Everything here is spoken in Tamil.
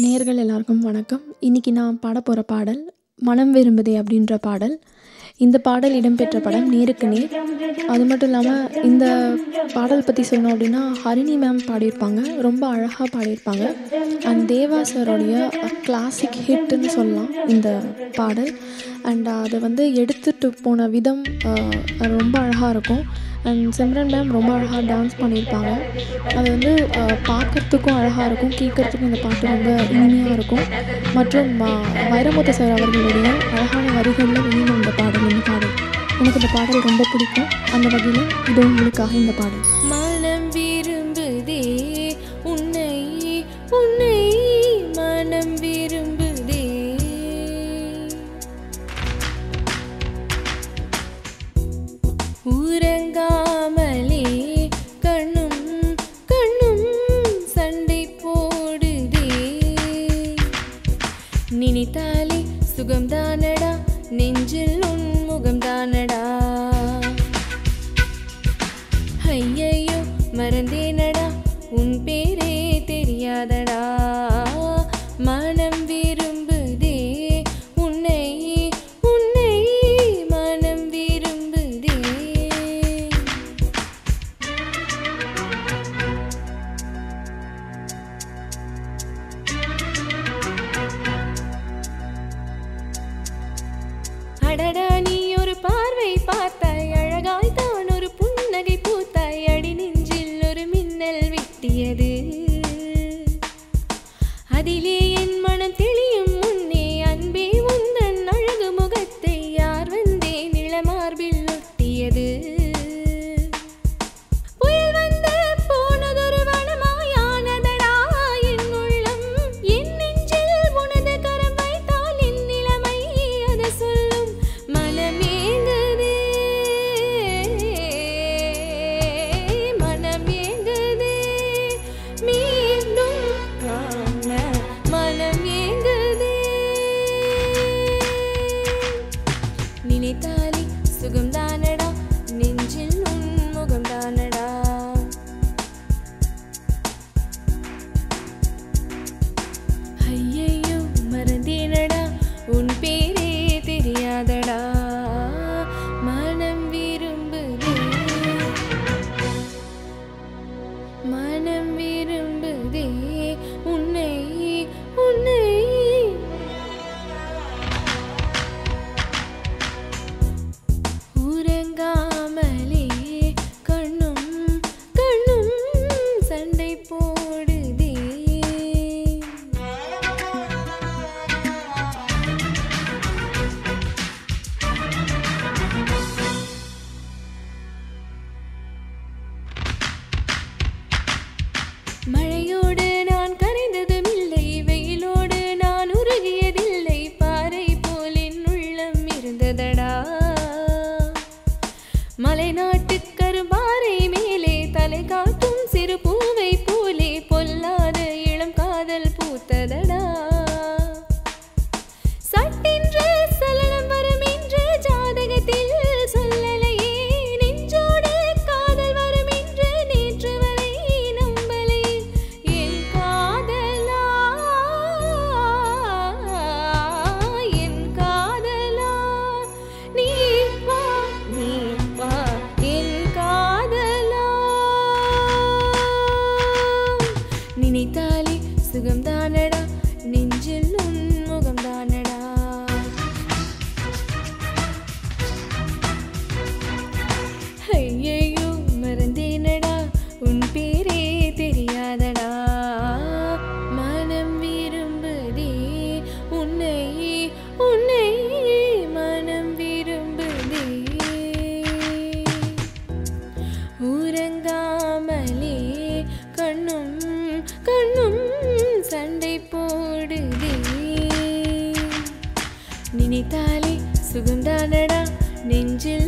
நேயர்கள் எல்லாருக்கும் வணக்கம். இன்னைக்கு நான் பாடப் போகிற பாடல் மனம் விரும்புதே அப்படின்ற பாடல். இந்த பாடல் இடம்பெற்ற படம் நேருக்கு நேர். அது மட்டும் இல்லாமல் இந்த பாடல் பற்றி சொல்லணும் அப்படின்னா ஹரிணி மேம் பாடியிருப்பாங்க. ரொம்ப அழகாக பாடியிருப்பாங்க. அண்ட் தேவா சாரோடைய கிளாசிக் ஹிட்டுன்னு சொல்லலாம் இந்த பாடல். அண்ட் அதை எடுத்துகிட்டு போன விதம் ரொம்ப அழகாக இருக்கும். அண்ட் சிம்ரன் மேம் ரொம்ப அழகாக டான்ஸ் பண்ணியிருப்பாங்க. அது பார்க்குறதுக்கும் அழகாக இருக்கும், கேட்குறதுக்கும் இந்த பாட்டு ரொம்ப இனிமையாக இருக்கும். மற்றும் வைரமுத்து சார் அவர்களுடைய அழகான வரிகளில் வெளியில் இந்த பாடல் எனக்கு இந்த பாடல் ரொம்ப பிடிக்கும். அந்த வகையில் இது உங்களுக்காக இந்த பாடல். மனம் விரும்புதே உன்னை உன்னை மனம் விரும்புதே, உறங்காமலே கண்ணும் கண்ணும் சண்டை போடுதே, நினைத்தாலே சுகம்தானடா நெஞ்சில் உன் முகம்தானடா, ஐயையோ மறந்தேனடா உன் பேரே தெரியாதடா, மனம் விரும்புதே உன்னை உன்னை மனம் விரும்புதே. அடடா நீ ஒரு பார்வை பார்த்தாய், அழகாய் தான் ஒரு புன்னகை பூத்தாய், அடி நெஞ்சில் ஒரு மின்னல் வெட்டியது, அதிலே என் மனம் தெளியும் முன்னே அன்பே உந்தன் அழகு முகத்தை யார் வந்தே நிலமார்பில் ஒட்டியது, புயல் வந்து போனதொரு வனமாயானதடா என் உள்ளம், என் நெஞ்சில் உனது கரம் வைத்தால் என் நிலைமை அது சொல்லும், மனம் ஏங்குதே மனம் ஏங்குதே மீண்டும் காண மனம் ஏங்குதே, நினைத்தாலே சுகம்தானடா நெஞ்சில் உன் முகம்தானடா, ஐயையோ மறந்தேனடா உன் பேரே தெரியாதடா, மனம் விரும்புதே மனம் விரும்புதே உன்னை உன்னை, உறங்காமலே கண்ணும் கண்ணும் சண்டை போடுதே. மழையோடு நான் கரைந்ததும் இல்லை, வெயிலோடு நான் உருகியதில்லை, பாறை போல் என் உள்ளம் இருந்ததடா, மலைநாட்டு கரும்பாறை மேலே தலை காட்டும் சிறு பூவை போலே பொல்லாத இளம் காதல் பூத்ததடா, சட்டென்று சலனம் வரும் என்று ஜாதகத்தில் சொல்லலையே, நெஞ்சோடு காதல் வரும் என்று நேற்று வரை நம்பலை, என் காதலா என் காதலா நீ வா என் காதலா, நினைத்தாலே சுகம்தானடா நெஞ்சில் உன் முகம்தானடா, ஐயையோ மறந்தேனடா உன் பேரே தெரியாதடா, மனம் விரும்புதே உன்னை உன்னை மனம் விரும்புதே, உறங்காமலே கண்ணும் கண்ணும் சண்டை போடுதே, நினைத்தாலே சுகம்தானடா நெஞ்சில்